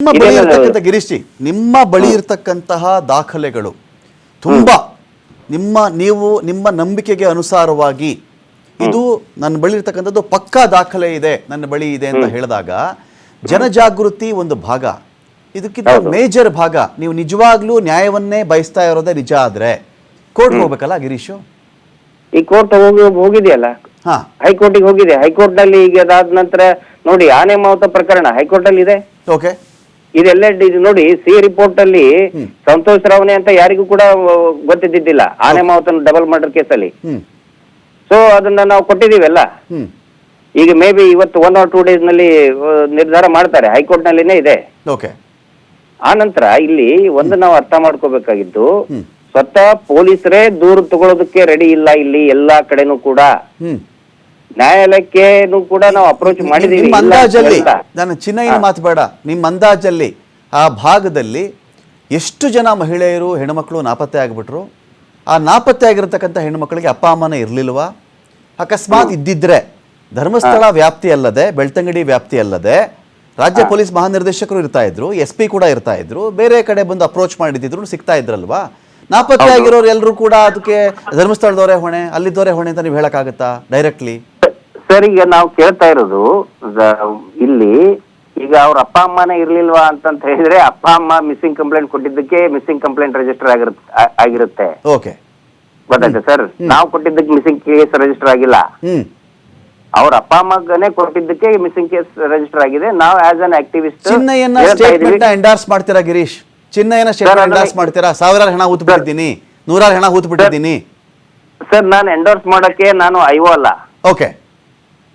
ನಿಮ್ಮ ಬಳಿ ಇರತಕ್ಕಂತ ಗಿರೀಶ್ ಜಿ, ನಿಮ್ಮ ಬಳಿ ಇರತಕ್ಕಂತಹ ದಾಖಲೆಗಳು ತುಂಬಾ ನಿಮ್ಮ ನಂಬಿಕೆಗೆ ಅನುಸಾರವಾಗಿ ಇದು ನನ್ನ ಬಳಿ ಇರತಕ್ಕಂಥದ್ದು ಪಕ್ಕಾ ದಾಖಲೆ ಇದೆ, ನನ್ನ ಬಳಿ ಇದೆ ಅಂತ ಹೇಳಿದಾಗ ಜನಜಾಗೃತಿ ಒಂದು ಭಾಗ, ಇದಕ್ಕಿಂತ ಮೇಜರ್ ಭಾಗ ನೀವು ನಿಜವಾಗ್ಲೂ ನ್ಯಾಯವನ್ನೇ ಬಯಸ್ತಾ ಇರೋದೇ ನಿಜ ಆದ್ರೆ ಕೋರ್ಟ್ ಹೋಗ್ಬೇಕಲ್ಲ ಗಿರೀಶು? ಈ ಕೋರ್ಟ್ ಹೋಗಿದೆಯಲ್ಲ, ಹೈಕೋರ್ಟಿಗೆ ಹೋಗಿದೆ. ಹೈಕೋರ್ಟ್ ನಲ್ಲಿ ಈಗ ಅದಾದ ನಂತರ ನೋಡಿ ಆನೆ ಮಾವುತ ಪ್ರಕರಣ ಹೈಕೋರ್ಟ್ ಅಲ್ಲಿ ಇದೆ. ಓಕೆ, ಇದೆಲ್ಲ ನೋಡಿ ಸಿ ರಿಪೋರ್ಟ್ ಅಲ್ಲಿ ಸಂತೋಷ್ ರಾವ್ನೆ ಅಂತ ಯಾರಿಗೂ ಕೂಡ ಗೊತ್ತಿದ್ದಿದ್ದಿಲ್ಲ ಆನೆ ಮಾವುತನ ಡಬಲ್ ಮರ್ಡರ್ ಕೇಸಲ್ಲಿ. ಸೊ ಅದನ್ನ ನಾವು ಕೊಟ್ಟಿದೀವಲ್ಲ. ಈಗ ಮೇ ಬಿ ಇವತ್ತು 1 or 2 days ನಲ್ಲಿ ನಿರ್ಧಾರ ಮಾಡ್ತಾರೆ, ಹೈಕೋರ್ಟ್ ನಲ್ಲಿನೇ ಇದೆ. ಓಕೆ, ಆ ನಂತರ ಇಲ್ಲಿ ಒಂದು ನಾವು ಅರ್ಥ ಮಾಡ್ಕೋಬೇಕಾಗಿದ್ದು, ಸ್ವತಃ ಪೊಲೀಸರೇ ದೂರು ತಗೊಳ್ಳೋದಕ್ಕೆ ರೆಡಿ ಇಲ್ಲ ಇಲ್ಲಿ ಎಲ್ಲಾ ಕಡೆನೂ ಕೂಡ. ನ್ಯಾಯಾಲಯಕ್ಕೆ ಕೂಡ ನಾವು ಅಪ್ರೋಚ್ ಮಾಡಿದೀವಿ. ಅಂದಾಜಲ್ಲಿ ನಾನು ಚಿನ್ನಯ್ಯನ ಮಾತು ಬೇಡ, ನಿಮ್ಮ ಅಂದಾಜಲ್ಲಿ ಆ ಭಾಗದಲ್ಲಿ ಎಷ್ಟು ಜನ ಮಹಿಳೆಯರು ಹೆಣ್ಮಕ್ಳು ನಾಪತ್ತೆ ಆಗ್ಬಿಟ್ರು? ಆ ನಾಪತ್ತೆ ಆಗಿರತಕ್ಕಂಥ ಹೆಣ್ಮಕ್ಳಿಗೆ ಅಪ್ಪ ಅಮ್ಮನ ಇರ್ಲಿಲ್ವಾ? ಅಕಸ್ಮಾತ್ ಇದ್ದಿದ್ರೆ ಧರ್ಮಸ್ಥಳ ವ್ಯಾಪ್ತಿ ಅಲ್ಲದೆ, ಬೆಳ್ತಂಗಡಿ ವ್ಯಾಪ್ತಿ ಅಲ್ಲದೆ ರಾಜ್ಯ ಪೊಲೀಸ್ ಮಹಾನಿರ್ದೇಶಕರು ಇರ್ತಾ ಇದ್ರು, SP ಕೂಡ ಇರ್ತಾ ಇದ್ರು, ಬೇರೆ ಕಡೆ ಬಂದು ಅಪ್ರೋಚ್ ಮಾಡಿದ್ರು ಸಿಗ್ತಾ ಇದ್ರಲ್ವಾ? ನಾಪತ್ತೆ ಆಗಿರೋರು ಎಲ್ಲರೂ ಕೂಡ ಅದಕ್ಕೆ ಧರ್ಮಸ್ಥಳದವರೇ ಹೊಣೆ, ಅಲ್ಲಿದ್ದವರೇ ಹೊಣೆ ಅಂತ ನೀವು ಹೇಳಕ್ಕಾಗತ್ತಾ ಡೈರೆಕ್ಟ್ಲಿ? ಸರ್, ಈಗ ನಾವು ಕೇಳ್ತಾ ಇರೋದು ಇಲ್ಲಿ ಈಗ ಅವ್ರ ಅಪ್ಪ ಅಮ್ಮನೇ ಇರ್ಲಿಲ್ವಾ ಅಂತ ಹೇಳಿದ್ರೆ, ಅಪ್ಪ ಅಮ್ಮ ಮಿಸ್ಸಿಂಗ್ ಕಂಪ್ಲೇಂಟ್ ಕೊಟ್ಟಿದ್ದಕ್ಕೆ ಮಿಸ್ಸಿಂಗ್ ಕಂಪ್ಲೇಂಟ್ ರಿಜಿಸ್ಟರ್ ಆಗಿರುತ್ತೆ. ಓಕೆ, ಗೊತ್ತಾಯ್ತು ಸರ್. ನಾವು ಕೊಟ್ಟಿದ್ದಕ್ಕೆ ಮಿಸ್ಸಿಂಗ್ ಕೇಸ್ ರಿಜಿಸ್ಟರ್ ಆಗಿಲ್ಲ. ಅವ್ರ ಅಪ್ಪ ಅಮ್ಮಗನೇ ಕೊಟ್ಟಿದ್ದಕ್ಕೆ ಮಿಸ್ಸಿಂಗ್ ಕೇಸ್ ರಿಜಿಸ್ಟರ್ ಆಗಿದೆ. ನಾವು ಆಸ್ ಅನ್ ಆಕ್ಟಿವಿಸ್ಟ್ ಚಿನ್ನಯ್ಯನ ಸ್ಟೇಟ್ಮೆಂಟ್ ಎಂಡಾರ್ಸ್ ಮಾಡ್ತೀರಾ ಗಿರೀಶ್? ಚಿನ್ನಯ್ಯನ ಸ್ಟೇಟ್ಮೆಂಟ್ ಎಂಡಾರ್ಸ್ ಮಾಡ್ತೀರಾ? 1000 ಹೆಣ ಹೂತ್ ಬಿಟ್ಟಿದ್ದೀನಿ, 100 ಹೆಣ ಹೂತ್ ಬಿಟ್ಟಿದ್ದೀನಿ. ಸರ್, ನಾನು ಎಂಡೋರ್ಸ್ ಮಾಡಕ್ಕೆ ನಾನು ಐಒ ಅಲ್ಲ. ಓಕೆ,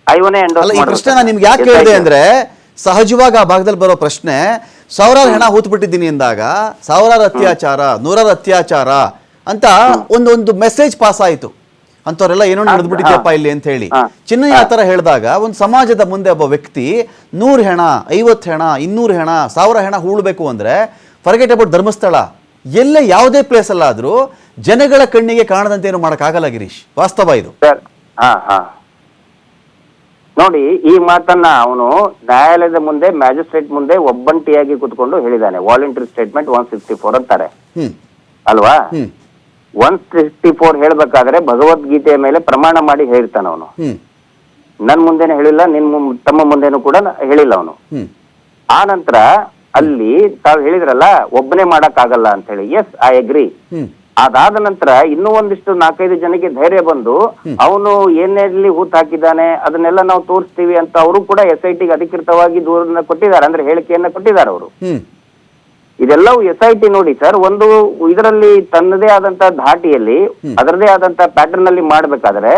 ಐಒನೇ ಎಂಡೋರ್ಸ್. ಈ ಪ್ರಶ್ನೆ ನಾನು ನಿಮ್ಗೆ ಯಾಕೆ ಕೇಳಿದೆ ಅಂದ್ರೆ, ಸಹಜವಾಗಿ ಆ ಭಾಗದಲ್ಲಿ ಬರೋ ಪ್ರಶ್ನೆ 1000 ಹೆಣ ಹೂತ್ ಬಿಟ್ಟಿದ್ದೀನಿ ಎಂದಾಗ 1000 ಅತ್ಯಾಚಾರ, 100 ಅತ್ಯಾಚಾರ ಅಂತ ಒಂದು ಮೆಸೇಜ್ ಪಾಸ್ ಆಯಿತು. ಅಂತವ್ರೆಲ್ಲ ಏನೋ ನಡೆದ್ಬಿಟ್ಟಿದ್ಯಪ್ಪ ಇಲ್ಲಿ ಅಂತ ಹೇಳಿ ಚಿನ್ನಯ್ಯ ಆ ಥರ ಹೇಳಿದಾಗ, ಒಂದು ಸಮಾಜದ ಮುಂದೆ ಒಬ್ಬ ವ್ಯಕ್ತಿ 100 ಹೆಣ, 50 ಹೆಣ, 200 ಹೆಣ, 1000 ಹೆಣ ಹೂಳ್ಬೇಕು ಅಂದ್ರೆ, ಫರ್ಗೆಟ್ ಅಬೌಟ್ ಧರ್ಮಸ್ಥಳ, ಎಲ್ಲೇ ಯಾವುದೇ ಪ್ಲೇಸ್ ಅಲ್ಲಾದ್ರೂ ಜನಗಳ ಕಣ್ಣಿಗೆ ಕಾಣದಂತೆ ಏನು ಮಾಡೋಕ್ಕಾಗಲ್ಲ ಗಿರೀಶ್. ವಾಸ್ತವ ಇದು. ನೋಡಿ, ಈ ಮಾತನ್ನ ಅವನು ನ್ಯಾಯಾಲಯದ ಮುಂದೆ, ಮ್ಯಾಜಿಸ್ಟ್ರೇಟ್ ಮುಂದೆ ಒಬ್ಬಂಟಿಯಾಗಿ ಕುತ್ಕೊಂಡು ಹೇಳಿದ್ದಾನೆ. ವಾಲಂಟರಿ ಸ್ಟೇಟ್ಮೆಂಟ್ 164 ಅಂತಾರೆ ಅಲ್ವಾ? 164 ಹೇಳ್ಬೇಕಾದ್ರೆ ಭಗವದ್ಗೀತೆಯ ಮೇಲೆ ಪ್ರಮಾಣ ಮಾಡಿ ಹೇಳಿರ್ತಾನ ಅವನು. ನನ್ ಮುಂದೆನೆ ಹೇಳಿಲ್ಲ, ತಮ್ಮ ಮುಂದೆನೂ ಕೂಡ ಹೇಳಿಲ್ಲ ಅವನು. ಆ ನಂತರ ಅಲ್ಲಿ ತಾವ್ ಹೇಳಿದ್ರಲ್ಲ ಒಬ್ಬನೇ ಮಾಡಕ್ ಆಗಲ್ಲ ಅಂತ ಹೇಳಿ. Yes, I agree. ಅದಾದ ನಂತರ ಇನ್ನೂ ಒಂದಿಷ್ಟು 4-5 ಜನಕ್ಕೆ ಧೈರ್ಯ ಬಂದು ಅವನು ಏನೇಲಿ ಹೂತ್ ಹಾಕಿದ್ದಾನೆ ಅದನ್ನೆಲ್ಲ ನಾವು ತೋರಿಸ್ತೀವಿ ಅಂತ ಅವರು ಕೂಡ SIT ಅಧಿಕೃತವಾಗಿ ದೂರನ್ನ ಕೊಟ್ಟಿದ್ದಾರೆ, ಅಂದ್ರೆ ಹೇಳಿಕೆಯನ್ನ ಕೊಟ್ಟಿದ್ದಾರೆ ಅವರು. ಇದೆಲ್ಲವೂ SIT ನೋಡಿ ಸರ್, ಒಂದು ಇದರಲ್ಲಿ ತನ್ನದೇ ಆದಂತ ಧಾಟಿಯಲ್ಲಿ ಅದರದೇ ಆದಂತ ಪ್ಯಾಟರ್ನ್ ಅಲ್ಲಿ ಮಾಡ್ಬೇಕಾದ್ರೆ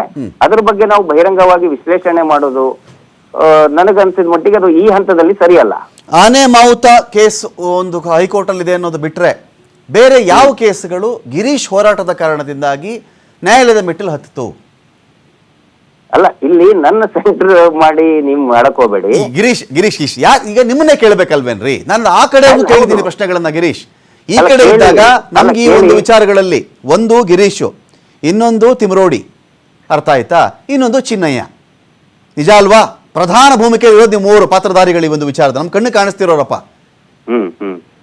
ಅದ್ರ ಬಗ್ಗೆ ನಾವು ಬಹಿರಂಗವಾಗಿ ವಿಶ್ಲೇಷಣೆ ಮಾಡೋದು ನನಗನ್ಸಿದ ಮಟ್ಟಿಗೆ ಅದು ಈ ಹಂತದಲ್ಲಿ ಸರಿಯಲ್ಲ. ಆನೆ ಮಾವುತ ಕೇಸ್ ಒಂದು ಹೈಕೋರ್ಟ್ ಅಲ್ಲಿ ಇದೆ ಅನ್ನೋದು ಬಿಟ್ರೆ ಬೇರೆ ಯಾವ ಕೇಸ್ಗಳು ಗಿರೀಶ್ ಹೋರಾಟದ ಕಾರಣದಿಂದಾಗಿ ನ್ಯಾಯಾಲಯದ ಮೆಟ್ಟಿಲು ಹತ್ತಿತು? ಅಲ್ಲ, ಇಲ್ಲಿ ನನ್ನ ಸೆಂಟರ್ ಮಾಡಿ ನೀವು ಮಾಡಕ್ ಹೋಗ್ಬೇಡಿ ಗಿರೀಶ್. ಈಗ ನಿಮ್ಮನ್ನೇ ಕೇಳ್ಬೇಕಲ್ವೇನ್ರಿ? ನಾನು ಆ ಕಡೆ ಕೇಳಿದ್ದೀನಿ ಪ್ರಶ್ನೆಗಳನ್ನ ಗಿರೀಶ್. ಈ ಕಡೆ ಇದ್ದಾಗ ನಮ್ಗೆ ಈ ಒಂದು ವಿಚಾರಗಳಲ್ಲಿ ಒಂದು ಗಿರೀಶು, ಇನ್ನೊಂದು ತಿಮ್ರೋಡಿ, ಅರ್ಥ ಆಯ್ತಾ, ಇನ್ನೊಂದು ಚಿನ್ನಯ್ಯ. ನಿಜ ಅಲ್ವಾ? ಪ್ರಧಾನ ಭೂಮಿಕೆ ಇರೋದು ನೀವು 3 ಪಾತ್ರಧಾರಿಗಳು ಈ ಒಂದು ವಿಚಾರದ, ನಮ್ ಕಣ್ಣು ಕಾಣಿಸ್ತಿರೋರಪ್ಪ.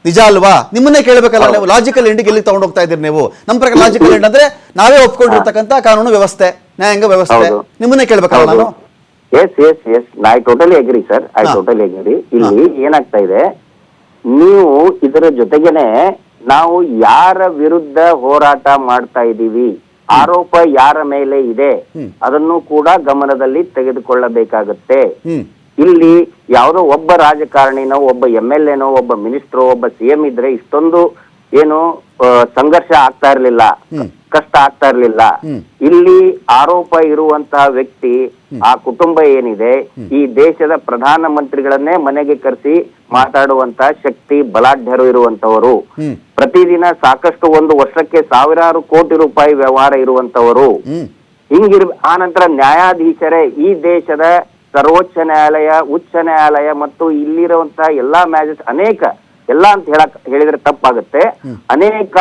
ನಿಜ ಅಲ್ವಾ? ನಿಮ್ಮನ್ನೇ ಕೇಳಬೇಕಲ್ಲ ನೀವು. ಲಾಜಿಕಲ್ ಎಂಡಿಗೆ ಎಲ್ಲಿ ತಗೊಂಡು ಹೋಗ್ತಾ ಇದ್ದೀರಿ ನೀವು? ನಮ್ಮ ಪ್ರಕಾರ ಲಾಜಿಕಲ್ ಎಂಡ್ ಅಂದ್ರೆ ನಾವೇ ಒಪ್ಕೊಂಡಿರ್ತಕ್ಕಂಥ ಕಾನೂನು ವ್ಯವಸ್ಥೆ, ನ್ಯಾಯಾಂಗ ವ್ಯವಸ್ಥೆ. ನಿಮ್ಮನ್ನೇ ಕೇಳ್ಬೇಕಲ್ಲ ನಾನು. Yes, I totally agree sir, I totally agree. ಇಲ್ಲಿ ಏನಾಗ್ತಾ ಇದೆ, ನೀವು ಇದರ ಜೊತೆಗೇನೆ ನಾವು ಯಾರ ವಿರುದ್ಧ ಹೋರಾಟ ಮಾಡ್ತಾ ಇದ್ದೀವಿ, ಆರೋಪ ಯಾರ ಮೇಲೆ ಇದೆ ಅದನ್ನು ಕೂಡ ಗಮನದಲ್ಲಿ ತೆಗೆದುಕೊಳ್ಳಬೇಕಾಗತ್ತೆ. ಇಲ್ಲಿ ಯಾವುದೋ ಒಬ್ಬ ರಾಜಕಾರಣಿನೋ, ಒಬ್ಬ MLA ನೋ, ಒಬ್ಬ ಮಿನಿಸ್ಟ್ರೋ, ಒಬ್ಬ CM ಇದ್ರೆ ಇಷ್ಟೊಂದು ಏನು ಸಂಘರ್ಷ ಆಗ್ತಾ ಇರ್ಲಿಲ್ಲ, ಕಷ್ಟ ಆಗ್ತಾ ಇರ್ಲಿಲ್ಲ. ಇಲ್ಲಿ ಆರೋಪ ಇರುವಂತಹ ವ್ಯಕ್ತಿ, ಆ ಕುಟುಂಬ ಏನಿದೆ, ಈ ದೇಶದ ಪ್ರಧಾನ ಮಂತ್ರಿಗಳನ್ನೇ ಮನೆಗೆ ಕರೆಸಿ ಮಾತಾಡುವಂತ ಶಕ್ತಿ, ಬಲಾಢ್ಯರು ಇರುವಂತವರು, ಪ್ರತಿದಿನ ಸಾಕಷ್ಟು ಒಂದು ವರ್ಷಕ್ಕೆ 1000 ಕೋಟಿ ರೂಪಾಯಿ ವ್ಯವಹಾರ ಇರುವಂತವರು, ಆ ನಂತರ ನ್ಯಾಯಾಧೀಶರೇ, ಈ ದೇಶದ ಸರ್ವೋಚ್ಚ ನ್ಯಾಯಾಲಯ, ಉಚ್ಚ ನ್ಯಾಯಾಲಯ ಮತ್ತು ಇಲ್ಲಿರುವಂತಹ ಎಲ್ಲಾ ಅನೇಕ ಎಲ್ಲ ಅಂತ ಹೇಳಿದ್ರೆ ತಪ್ಪಾಗುತ್ತೆ, ಅನೇಕ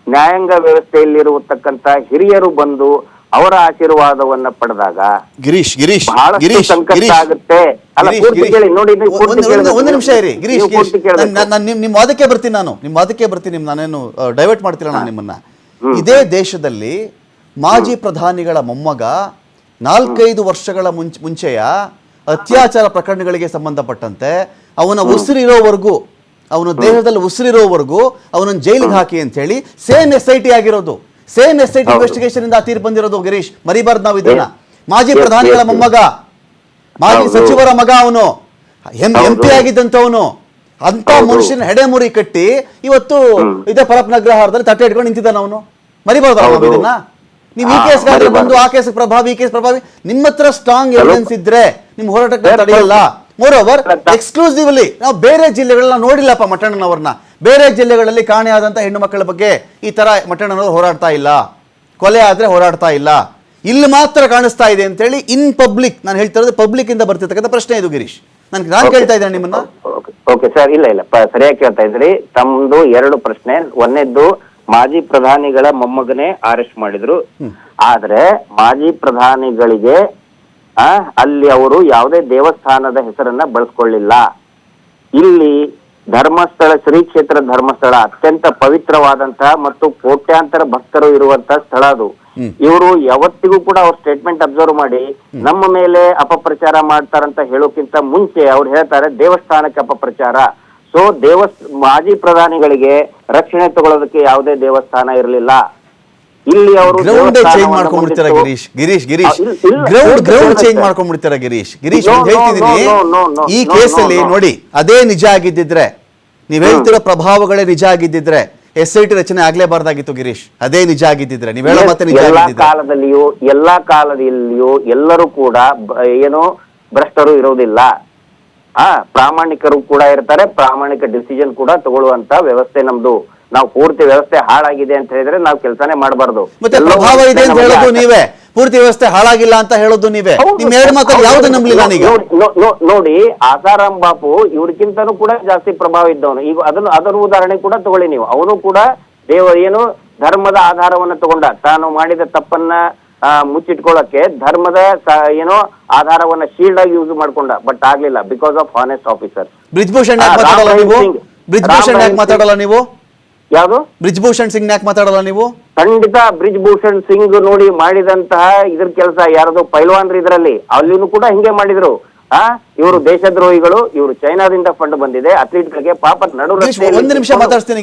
ನ್ಯಾಯಾಂಗ ವ್ಯವಸ್ಥೆಯಲ್ಲಿರತಕ್ಕಂತ ಹಿರಿಯರು ಬಂದು ಅವರ ಆಶೀರ್ವಾದವನ್ನ ಪಡೆದಾಗ ಗಿರೀಶ್ ಗಿರೀಶ್ ಬಹಳಷ್ಟು ಗಿರೀಶ್ ಸಂಕಷ್ಟ ಗಿರೀಶ್ ಆಗುತ್ತೆ. ಅಲ್ಲ, ಗಿರೀಶ್, ಪೂರ್ತಿ ಗಿರೀಶ್. ಕೇಳಿ, ನೋಡಿ, ನೀವು ಪೂರ್ತಿ ಕೇಳ್ಬೇಕು. ಒಂದು ನಿಮಿಷ ಇರಿ ಗಿರೀಶ್ ನೀವು ಗಿರೀಶ್ ಪೂರ್ತಿ ಕೇಳ್ಬೇಕು. ನಾನು ನಿಮ್ಮ ವಾದಕ್ಕೆ ಬರ್ತೀನಿ, ನಿಮ್ಮ ವಾದಕ್ಕೆ ಬರ್ತೀನಿ. ನಾನೇನು ಡೈವರ್ಟ್ ಮಾಡ್ತಿಲ್ಲ ನಾನು ನಿಮ್ಮನ್ನ. ಇದೇ ದೇಶದಲ್ಲಿ ಮಾಜಿ ಪ್ರಧಾನಿಗಳ ಮೊಮ್ಮಗ 4-5 ವರ್ಷಗಳ ಮುಂಚೆಯ ಅತ್ಯಾಚಾರ ಪ್ರಕರಣಗಳಿಗೆ ಸಂಬಂಧಪಟ್ಟಂತೆ ಅವನ ಉಸಿರಿರೋವರೆಗೂ, ಅವನ ದೇಹದಲ್ಲಿ ಉಸಿರಿರೋವರೆಗೂ ಅವನನ್ನು ಜೈಲಿಗೆ ಹಾಕಿ ಅಂತ ಹೇಳಿ ಸೇಮ್ SIT ಆಗಿರೋದು, ಸೇಮ್ SIT ಇನ್ವೆಸ್ಟಿಗೇಷನ್ ಇಂದ ತೀರ್ಪು ಬಂದಿರೋದು. ಗಿರೀಶ್, ಮರಿಬಾರ್ದು ನಾವು ಇದನ್ನ. ಮಾಜಿ ಪ್ರಧಾನಿಗಳ ಮೊಮ್ಮಗ, ಮಾಜಿ ಸಚಿವರ ಮಗ, ಅವನು MP ಆಗಿದ್ದಂಥವನು. ಅಂತ ಮನುಷ್ಯನ ಹೆಡೆಮುರಿ ಕಟ್ಟಿ ಇವತ್ತು ಇದೇ ಫಲಪ್ನಗ್ರಹಾರದಲ್ಲಿ ತಟ್ಟೆ ಇಟ್ಕೊಂಡು ನಿಂತಿದ್ದಾನ ಅವನು. ಮರಿಬಾರ್ದು ನಾವು ಇದನ್ನ. ನೀವು ಈ ಕೇಸ್ಗಾದ್ರೆ ಬಂದು ಆ ಕೇಸ್ ಪ್ರಭಾವಿ, ಈ ಕೇಸ್ ಪ್ರಭಾವಿ. ನಿಮ್ಮ ಹತ್ರ ಸ್ಟ್ರಾಂಗ್ ಎವಿಡೆನ್ಸ್ ಇದ್ರೆ ನಿಮ್ಮ ಹೋರಾಟಕ್ಕೆ ತಡೆಯಲ್ಲ. ಮೋರ್ ಓವರ್, ಎಕ್ಸ್ಕ್ಲೂಸಿವ್ಲಿ ನಾವು ಬೇರೆ ಜಿಲ್ಲೆಗಳನ್ನ ನೋಡಿಲ್ಲಪ್ಪ ಮಟ್ಟಣ್ಣನವ್ರನ್ನ. ಬೇರೆ ಜಿಲ್ಲೆಗಳಲ್ಲಿ ಕಾಣೆಯಾದಂಥ ಹೆಣ್ಣು ಮಕ್ಕಳ ಬಗ್ಗೆ ಈ ತರ ಮಟ್ಟಣ್ಣನವರು ಹೋರಾಡ್ತಾ ಇಲ್ಲ, ಕೊಲೆ ಆದ್ರೆ ಹೋರಾಡ್ತಾ ಇಲ್ಲ. ಇಲ್ಲಿ ಮಾತ್ರ ಕಾಣಿಸ್ತಾ ಇದೆ ಅಂತೇಳಿ ಇನ್ ಪಬ್ಲಿಕ್, ನಾನು ಹೇಳ್ತಾ ಇರೋದು ಪಬ್ಲಿಕ್ ಇಂದ ಬರ್ತಿರ್ತಕ್ಕಂಥ ಪ್ರಶ್ನೆ ಇದು ಗಿರೀಶ್. ನಾನು ಕೇಳ್ತಾ ಇದ್ದೇನೆ ನಿಮ್ಮನ್ನ. ಓಕೆ ಸರ್, ಇಲ್ಲ ಸರಿಯಾಗಿ ಕೇಳ್ತಾ ಇದ್ರಿ. ತಮ್ದು 2 ಪ್ರಶ್ನೆ. ಒಂದನೇದ್ದು, ಮಾಜಿ ಪ್ರಧಾನಿಗಳ ಮೊಮ್ಮಗನೇ ಅರೆಸ್ಟ್ ಮಾಡಿದ್ರು, ಆದ್ರೆ ಮಾಜಿ ಪ್ರಧಾನಿಗಳಿಗೆ ಅಲ್ಲಿ ಅವರು ಯಾವುದೇ ದೇವಸ್ಥಾನದ ಹೆಸರನ್ನ ಬಳಸ್ಕೊಳ್ಳಿಲ್ಲ. ಇಲ್ಲಿ ಧರ್ಮಸ್ಥಳ, ಶ್ರೀ ಕ್ಷೇತ್ರ ಧರ್ಮಸ್ಥಳ ಅತ್ಯಂತ ಪವಿತ್ರವಾದಂತಹ ಮತ್ತು ಕೋಟ್ಯಾಂತರ ಭಕ್ತರು ಇರುವಂತಹ ಸ್ಥಳ ಅದು. ಇವರು ಯಾವತ್ತಿಗೂ ಕೂಡ ಅವ್ರ ಸ್ಟೇಟ್ಮೆಂಟ್ ಅಬ್ಸರ್ವ್ ಮಾಡಿ ನಮ್ಮ ಮೇಲೆ ಅಪಪ್ರಚಾರ ಮಾಡ್ತಾರಂತ ಹೇಳೋಕ್ಕಿಂತ ಮುಂಚೆ ಅವ್ರು ಹೇಳ್ತಾರೆ ದೇವಸ್ಥಾನಕ್ಕೆ ಅಪಪ್ರಚಾರ. ಸೊ ಮಾಜಿ ಪ್ರಧಾನಿಗಳಿಗೆ ರಕ್ಷಣೆ ತಗೊಳ್ಳೋದಕ್ಕೆ ಯಾವುದೇ ದೇವಸ್ಥಾನ ಇರಲಿಲ್ಲ. ಇಲ್ಲಿ ಅವರು ಗ್ರೌಂಡ್ ಚೇಂಜ್ ಮಾಡ್ಕೊಂಡ್ಬಿಡ್ತಾರ ಗಿರೀಶ್. ಗ್ರೌಂಡ್ ಚೇಂಜ್ ಮಾಡ್ಕೊಂಡ್ಬಿಡ್ತಾರ ಗಿರೀಶ್. ಹೇಳ್ತಿದ್ದೀನಿ, ಈ ಕೇಸಲ್ಲಿ ನೋಡಿ, ಅದೇ ನಿಜ ಆಗಿದ್ದಿದ್ರೆ, ನೀವ್ ಹೇಳ್ತಿರೋ ಪ್ರಭಾವಗಳೇ ನಿಜ ಆಗಿದ್ದಿದ್ರೆ SIT ರಚನೆ ಆಗ್ಲೇಬಾರ್ದಾಗಿತ್ತು ಗಿರೀಶ್. ಅದೇ ನಿಜ ಆಗಿದ್ದಿದ್ರೆ, ನೀವ್ ಹೇಳೋ ಮತ್ತೆ ನಿಜ ಆಗಿದ್ದಿದ್ರೆ. ಎಲ್ಲಾ ಕಾಲದಲ್ಲಿಯೂ ಎಲ್ಲರೂ ಕೂಡ ಏನು ಭ್ರಷ್ಟರು ಇರೋದಿಲ್ಲ. ಪ್ರಾಮಾಣಿಕರು ಕೂಡ ಇರ್ತಾರೆ, ಪ್ರಾಮಾಣಿಕ ಡಿಸಿಷನ್ ಕೂಡ ತಗೊಳ್ಳುವಂತ ವ್ಯವಸ್ಥೆ ನಮ್ದು. ನಾವು ಪೂರ್ತಿ ವ್ಯವಸ್ಥೆ ಹಾಳಾಗಿದೆ ಅಂತ ಹೇಳಿದ್ರೆ ನಾವು ಕೆಲಸನೇ ಮಾಡಬಾರ್ದು. ಮತ್ತೆ ಪ್ರಭಾವ ಇದೆ ಅಂತ ಹೇಳೋದು ನೀವೇ, ಪೂರ್ತಿ ವ್ಯವಸ್ಥೆ ಹಾಳಾಗಿಲ್ಲ ಅಂತ ಹೇಳೋದು ನೀವೇ. ನಿಮ್ 2 ಮಾತಲ್ಲಿ ಯಾವ್ದು ನಂಬಲಿಲ್ಲ ನನಗೆ. ನೋಡಿ, ಆಸಾರಾಮ್ ಬಾಪು ಇವ್ರಿಗಿಂತನೂ ಕೂಡ ಜಾಸ್ತಿ ಪ್ರಭಾವ ಇದ್ದವನು. ಈಗ ಅದರ ಉದಾಹರಣೆ ಕೂಡ ತಗೊಳ್ಳಿ ನೀವು. ಅವನು ಕೂಡ ಏನು ಧರ್ಮದ ಆಧಾರವನ್ನ ತಗೊಂಡ, ತಾನು ಮಾಡಿದ ತಪ್ಪನ್ನ ಮುಚ್ಚಿಟ್ಕೊಳ್ಳಕ್ಕೆ ಧರ್ಮದ ಏನೋ ಆಧಾರವನ್ನ ಶೀಲ್ಡ್ ಆಗಿ ಯೂಸ್ ಮಾಡ್ಕೊಂಡ. ಬಟ್ ಆಗ್ಲಿಲ್ಲ, because of honest officer. Brij Bhushan ಯಾಕೆ ಮಾತಾಡಲ್ಲ ನೀವು? ಯಾವುದು? ಬ್ರಿಜ್ಭೂಷಣ್ ಸಿಂಗ್ ಯಾಕೆ ಮಾತಾಡಲ್ಲ ನೀವು? ಖಂಡಿತ ಬ್ರಿಜ್ಭೂಷಣ್ ಸಿಂಗ್ ನೋಡಿ ಮಾಡಿದಂತಹ ಇದ್ರ ಕೆಲಸ ಯಾರದು ಪೈಲ್ವಾನ್ರು ಇದ್ರಲ್ಲಿ, ಅಲ್ಲಿನೂ ಕೂಡ ಹಿಂಗೆ ಮಾಡಿದ್ರು. ಇವರು ದೇಶದ್ರೋಹಿಗಳು, ಇವರು ಚೈನಾದಿಂದ ಫಂಡ್ ಬಂದಿದೆ ಅಥ್ಲೀಟ್ಗಳಿಗೆ, ಪಾಪ ನಡು ರಸ್ತೆಯಲ್ಲಿ. 1 ನಿಮಿಷ ಮಾತಾಡ್ತೀನಿ.